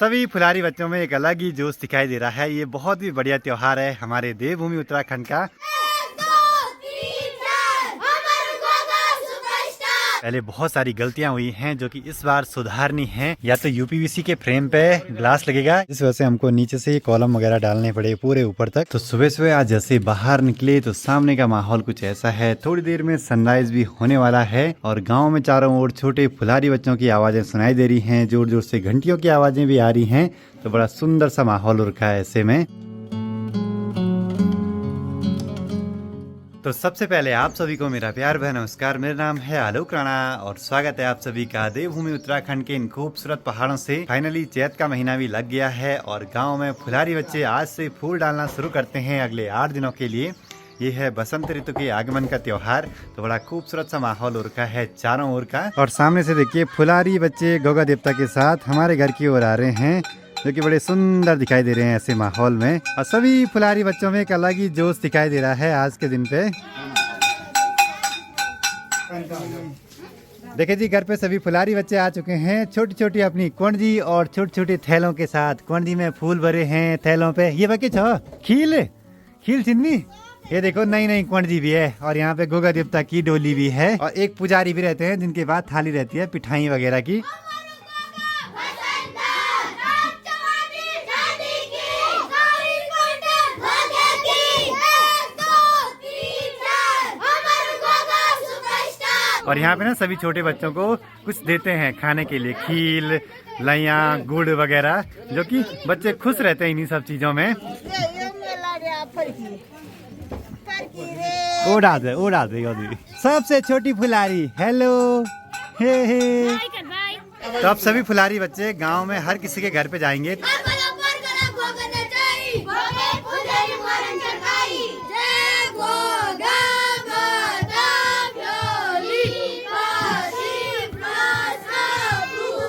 सभी फुलारी बच्चों में एक अलग ही जोश दिखाई दे रहा है। ये बहुत ही बढ़िया त्योहार है हमारे देवभूमि उत्तराखंड का। पहले बहुत सारी गलतियां हुई हैं जो कि इस बार सुधारनी हैं। या तो यूपीवीसी के फ्रेम पे ग्लास लगेगा, इस वजह से हमको नीचे से कॉलम वगैरह डालने पड़े पूरे ऊपर तक। तो सुबह सुबह आज जैसे बाहर निकले तो सामने का माहौल कुछ ऐसा है। थोड़ी देर में सनराइज भी होने वाला है और गाँव में चारों ओर छोटे फुलारी बच्चों की आवाजें सुनाई दे रही है, जोर जोर से घंटियों की आवाजें भी आ रही है। तो बड़ा सुंदर सा माहौल हो रखा है ऐसे में। तो सबसे पहले आप सभी को मेरा प्यार भरा नमस्कार। मेरा नाम है आलोक राणा और स्वागत है आप सभी का देवभूमि उत्तराखंड के इन खूबसूरत पहाड़ों से। फाइनली चैत का महीना भी लग गया है और गांव में फुलारी बच्चे आज से फूल डालना शुरू करते हैं अगले 8 दिनों के लिए। ये है बसंत ऋतु के आगमन का त्योहार। तो बड़ा खूबसूरत सा माहौल हो रखा है चारों ओर का। और सामने से देखिए फुलारी बच्चे गोगा देवता के साथ हमारे घर की ओर आ रहे हैं, जो कि बड़े सुंदर दिखाई दे रहे हैं ऐसे माहौल में। और सभी फुलारी बच्चों में एक अलग ही जोश दिखाई दे रहा है आज के दिन पे। देखिए जी, घर पे सभी फुलारी बच्चे आ चुके हैं, छोटी छोटी अपनी कोंडजी और छोटे छोटे थैलों के साथ। कोंडजी में फूल भरे हैं थैलों पे। ये बाकी छो खील खील चिन्नी, ये देखो नई नई कोंडजी भी है। और यहाँ पे गोगा देवता की डोली भी है और एक पुजारी भी रहते हैं जिनके बाद थाली रहती है पिठाई वगैरह की। और यहाँ पे ना सभी छोटे बच्चों को कुछ देते हैं खाने के लिए, खील, लैया, गुड़ वगैरह, जो कि बच्चे खुश रहते हैं इन्हीं सब चीजों में। उड़ा दे सबसे छोटी फुलारी। हेलो हे। तो अब सभी फुलारी बच्चे गांव में हर किसी के घर पे जाएंगे।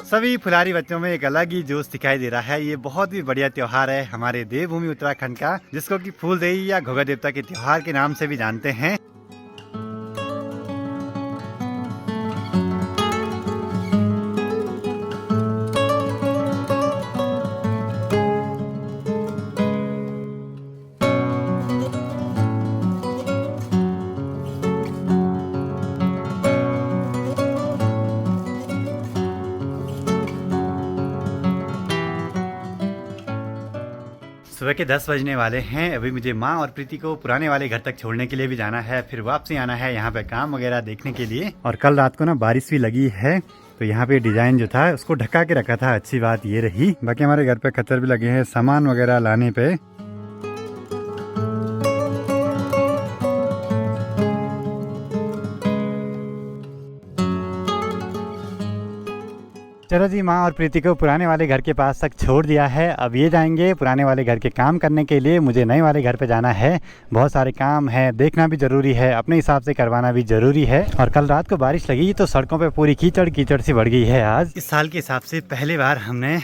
सभी फुलारी बच्चों में एक अलग ही जोश दिखाई दे रहा है। ये बहुत ही बढ़िया त्योहार है हमारे देवभूमि उत्तराखंड का, जिसको कि फूलदेई या घोगा देवता के त्योहार के नाम से भी जानते हैं। सुबह के 10 बजने वाले हैं। अभी मुझे माँ और प्रीति को पुराने वाले घर तक छोड़ने के लिए भी जाना है, फिर वापसी आना है यहाँ पे काम वगैरह देखने के लिए। और कल रात को ना बारिश भी लगी है, तो यहाँ पे डिजाइन जो था उसको ढका के रखा था। अच्छी बात ये रही। बाकी हमारे घर पे खच्चर भी लगे हैं सामान वगैरह लाने पे। चलो जी, माँ और प्रीति को पुराने वाले घर के पास तक छोड़ दिया है। अब ये जाएंगे पुराने वाले घर के काम करने के लिए। मुझे नए वाले घर पे जाना है, बहुत सारे काम है, देखना भी जरूरी है, अपने हिसाब से करवाना भी जरूरी है। और कल रात को बारिश लगी तो सड़कों पे पूरी कीचड़ कीचड़ सी बढ़ गई है। आज इस साल के हिसाब से पहली बार हमने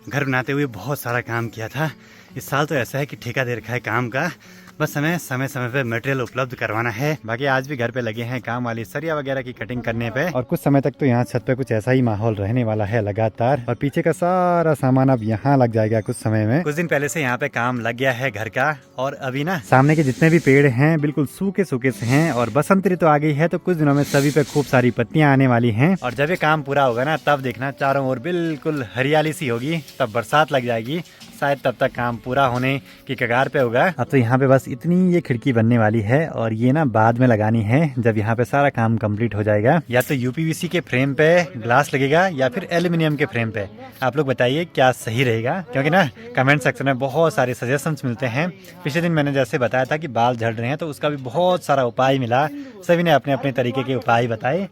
घर बनाते हुए बहुत सारा काम किया था। इस साल तो ऐसा है कि ठेका दे रखा है काम का, बस हमें समय समय पे मटेरियल उपलब्ध करवाना है। बाकी आज भी घर पे लगे हैं काम वाली सरिया वगैरह की कटिंग करने पे। और कुछ समय तक तो यहाँ छत पे कुछ ऐसा ही माहौल रहने वाला है लगातार। और पीछे का सारा सामान अब यहाँ लग जाएगा कुछ समय में। कुछ दिन पहले से यहाँ पे काम लग गया है घर का। और अभी ना सामने के जितने भी पेड़ हैं बिल्कुल सूखे सूखे से हैं। और बसंत ऋतु आ गई है तो कुछ दिनों में सभी पे खूब सारी पत्तियां आने वाली हैं। और जब ये काम पूरा होगा ना तब देखना चारों ओर बिल्कुल हरियाली सी होगी, तब बरसात लग जाएगी। शायद तब तक काम पूरा होने की कगार पे होगा। अब तो यहाँ पे बस इतनी ये खिड़की बनने वाली है और ये ना बाद में लगानी है जब यहाँ पे सारा काम कंप्लीट हो जाएगा। या तो यूपीवीसी के फ्रेम पे ग्लास लगेगा या फिर एल्यूमिनियम के फ्रेम पे। आप लोग बताइए क्या सही रहेगा, क्योंकि ना कमेंट सेक्शन में बहुत सारे सजेशंस मिलते हैं। पिछले दिन मैंने जैसे बताया था कि बाल झड़ रहे हैं तो उसका भी बहुत सारा उपाय मिला। सभी ने अपने अपने तरीके के उपाय बताए।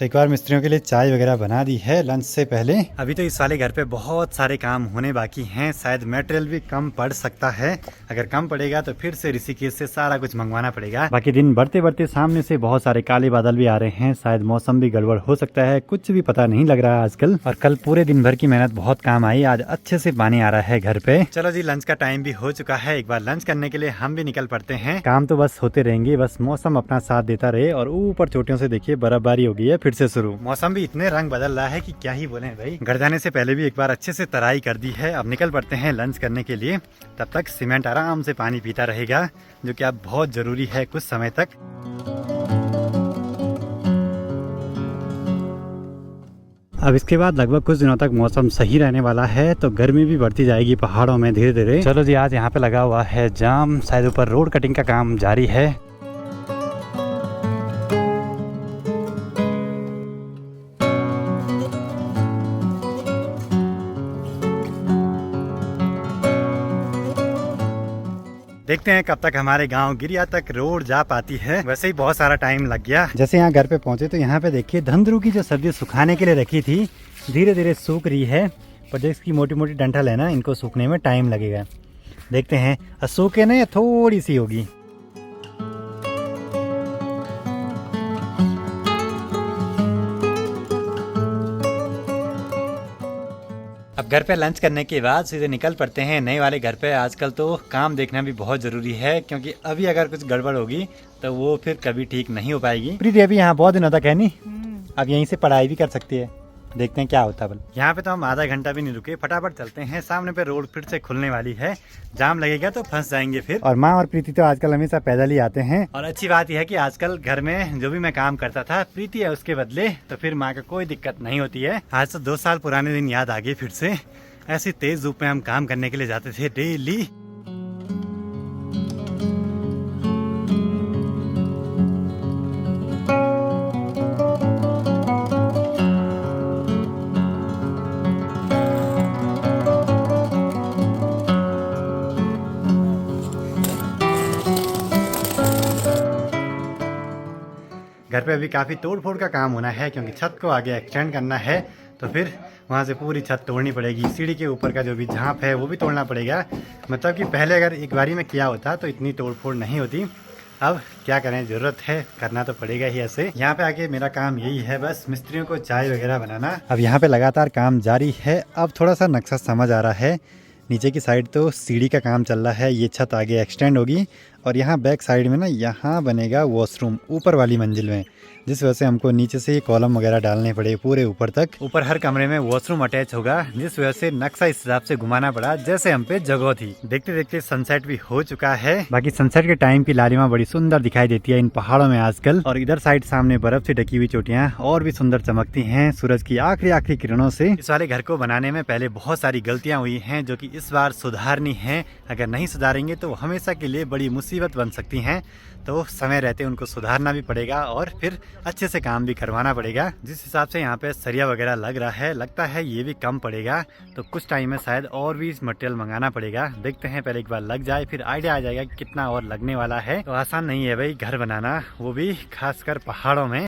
तो एक बार मिस्त्रियों के लिए चाय वगैरह बना दी है लंच से पहले। अभी तो इस वाले घर पे बहुत सारे काम होने बाकी हैं, शायद मटेरियल भी कम पड़ सकता है। अगर कम पड़ेगा तो फिर से ऋषिकेश से सारा कुछ मंगवाना पड़ेगा। बाकी दिन बढ़ते बढ़ते सामने से बहुत सारे काले बादल भी आ रहे हैं, शायद मौसम भी गड़बड़ हो सकता है, कुछ भी पता नहीं लग रहा है आजकल। और कल पूरे दिन भर की मेहनत बहुत काम आई, आज अच्छे से पानी आ रहा है घर पे। चलो जी, लंच का टाइम भी हो चुका है, एक बार लंच करने के लिए हम भी निकल पड़ते हैं। काम तो बस होते रहेंगे, बस मौसम अपना साथ देता रहे। और ऊपर चोटियों से देखिए बर्फबारी हो गई है फिर से शुरू। मौसम भी इतने रंग बदल रहा है कि क्या ही बोले भाई। घर जाने से पहले भी एक बार अच्छे से तराई कर दी है, अब निकल पड़ते हैं लंच करने के लिए। तब तक सीमेंट आराम से पानी पीता रहेगा, जो कि अब बहुत जरूरी है कुछ समय तक। अब इसके बाद लगभग कुछ दिनों तक मौसम सही रहने वाला है, तो गर्मी भी बढ़ती जाएगी पहाड़ों में धीरे धीरे। चलो जी, आज यहाँ पे लगा हुआ है जाम, शायद ऊपर रोड कटिंग का काम जारी है। देखते हैं कब तक हमारे गांव गिरिया तक रोड जा पाती है। वैसे ही बहुत सारा टाइम लग गया। जैसे यहाँ घर पे पहुंचे तो यहाँ पे देखिए धंधरू की जो सब्जी सुखाने के लिए रखी थी धीरे धीरे सूख रही है, पर जो इसकी मोटी मोटी डंठल है ना, इनको सूखने में टाइम लगेगा। देखते हैं सूखे ना या थोड़ी सी होगी। अब घर पे लंच करने के बाद सीधे निकल पड़ते हैं नए वाले घर पे। आजकल तो काम देखना भी बहुत जरूरी है, क्योंकि अभी अगर कुछ गड़बड़ होगी तो वो फिर कभी ठीक नहीं हो पाएगी। प्रीति अभी यहाँ बहुत दिनों तक है नहीं, अब यहीं से पढ़ाई भी कर सकती है। देखते हैं क्या होता है। यहाँ पे तो हम आधा घंटा भी नहीं रुके, फटाफट चलते हैं। सामने पे रोड फिर से खुलने वाली है, जाम लगेगा तो फंस जाएंगे फिर। और माँ और प्रीति तो आजकल हमेशा पैदल ही आते हैं। और अच्छी बात यह है कि आजकल घर में जो भी मैं काम करता था प्रीति है उसके बदले, तो फिर माँ का कोई दिक्कत नहीं होती है। आज तो 2 साल पुराने दिन याद आ गए फिर से। ऐसी तेज धूप में हम काम करने के लिए जाते थे डेली। घर पे अभी काफ़ी तोड़ फोड़ का काम होना है, क्योंकि छत को आगे एक्सटेंड करना है, तो फिर वहाँ से पूरी छत तोड़नी पड़ेगी। सीढ़ी के ऊपर का जो भी झाँप है वो भी तोड़ना पड़ेगा। मतलब कि पहले अगर एक बारी में किया होता तो इतनी तोड़ फोड़ नहीं होती। अब क्या करें, ज़रूरत है, करना तो पड़ेगा ही ऐसे। यहाँ पे आके मेरा काम यही है, बस मिस्त्रियों को चाय वगैरह बनाना। अब यहाँ पे लगातार काम जारी है। अब थोड़ा सा नक्शा समझ आ रहा है। नीचे की साइड तो सीढ़ी का काम चल रहा है, ये छत आगे एक्सटेंड होगी और यहाँ बैक साइड में ना यहाँ बनेगा वॉशरूम ऊपर वाली मंजिल में, जिस वजह से हमको नीचे से कॉलम वगैरह डालने पड़े पूरे ऊपर तक। ऊपर हर कमरे में वॉशरूम अटैच होगा, जिस वजह से नक्शा इस हिसाब से घुमाना पड़ा जैसे हम पे जगह थी। देखते देखते सनसेट भी हो चुका है। बाकी सनसेट के टाइम की लालिमा बड़ी सुंदर दिखाई देती है इन पहाड़ों में आजकल। और इधर साइड सामने बर्फ से ढकी हुई चोटियां और भी सुंदर चमकती हैं सूरज की आखिरी किरणों से। इस वाले घर को बनाने में पहले बहुत सारी गलतियां हुई हैं, जो कि इस बार सुधारनी है। अगर नहीं सुधारेंगे तो हमेशा के लिए बड़ी मुसीबत बन सकती हैं। तो समय रहते उनको सुधारना भी पड़ेगा और फिर अच्छे से काम भी करवाना पड़ेगा। जिस हिसाब से यहाँ पे सरिया वगैरह लग रहा है, लगता है ये भी कम पड़ेगा, तो कुछ टाइम में शायद और भी मटेरियल मंगाना पड़ेगा। देखते हैं, पहले एक बार लग जाए फिर आइडिया आ जाएगा कि कितना और लगने वाला है। तो आसान नहीं है भाई घर बनाना, वो भी खासकर पहाड़ों में।